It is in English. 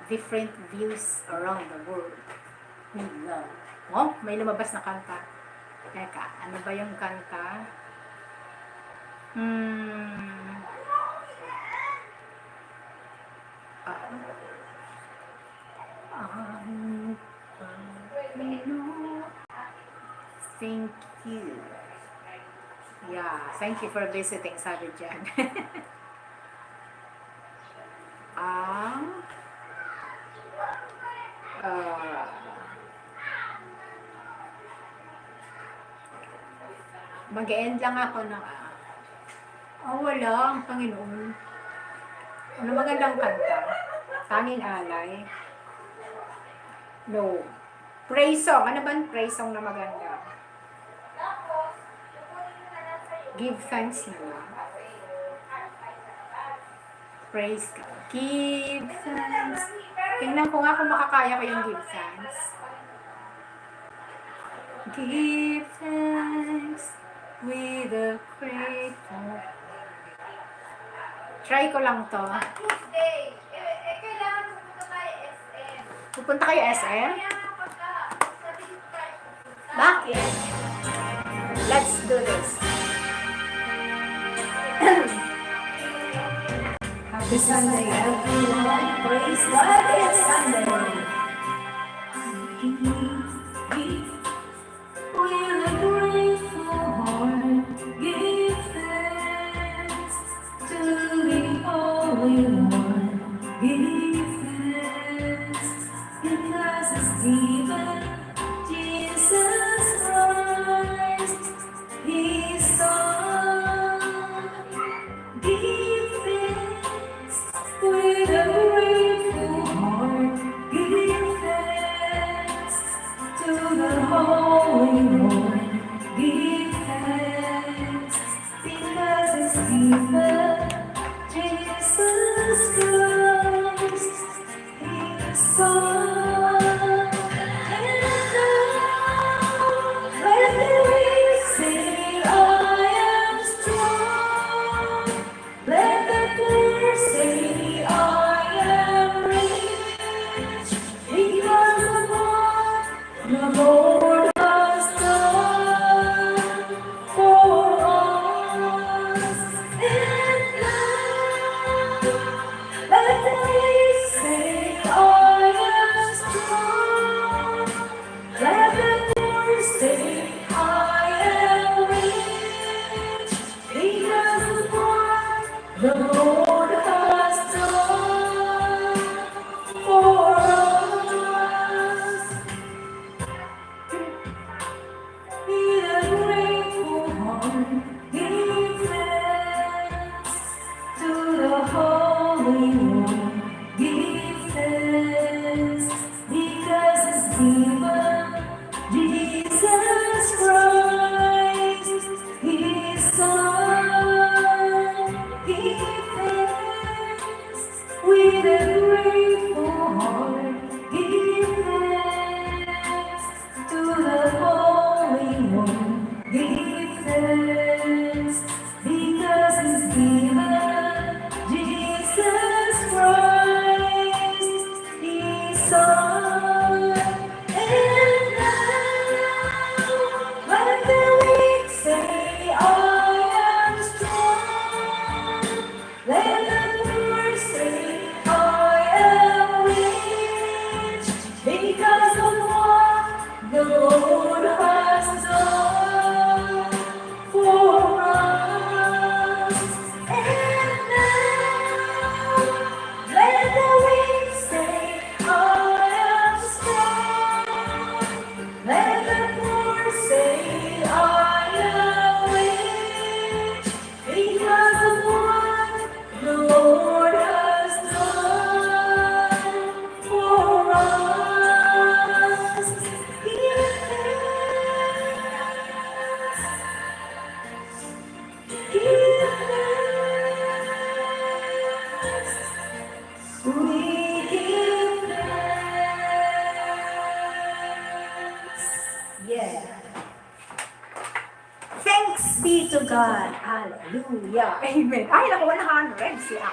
different views around the world. We love. Oh, may lumabas na kanta. Teka, ano ba yung kanta? Thank you. Yeah, thank you for visiting, sabi dyan. Mag-end lang ako ng wala, ang Panginoon. Ano magandang kanta? Tanging alay? No. Praise song. Ano ba ang praise song na maganda? Give thanks na lang. Praise God. Give thanks. Tingnan ko nga kung makakaya ko yung give thanks. Give thanks with a grateful. Try ko lang to. Tuesday. Kailangan pupunta tayo SM. Pupunta kayo SM? Bakit? Let's do this. Happy Sunday, everyone. Praise God, it's Sunday. With a grateful heart, give thanks to the Holy One. Give thanks because it's given Jesus Christ, His Son. Give thanks with a grateful heart. Give thanks to the Holy One. Give thanks because it's given Jesus Christ, His Son. And now let the weak say, I am strong. Let the poor say, I am rich, because of what the Lord has done for us. And now let the weak say, I am strong. Let the poor say, I am rich, because of what the Lord has done for us. With a grateful heart, give thanks to the Holy One. Give thanks because it's given Jesus Christ, His Son. Give thanks with a grateful heart. Give thanks to the Holy One. Give thanks because it's given Jesus Christ, His Son. And now let the weak say, I am strong. Let the poor say, I am rich, because of what the Lord has done for us. And now let the weak say, I am strong. Let the poor say, I am rich, because of what the Lord has done for us. Give thanks. Give thanks. We give thanks. Yeah. Thanks be to God. Hallelujah. Amen. Ay, nakuha na 100 siya.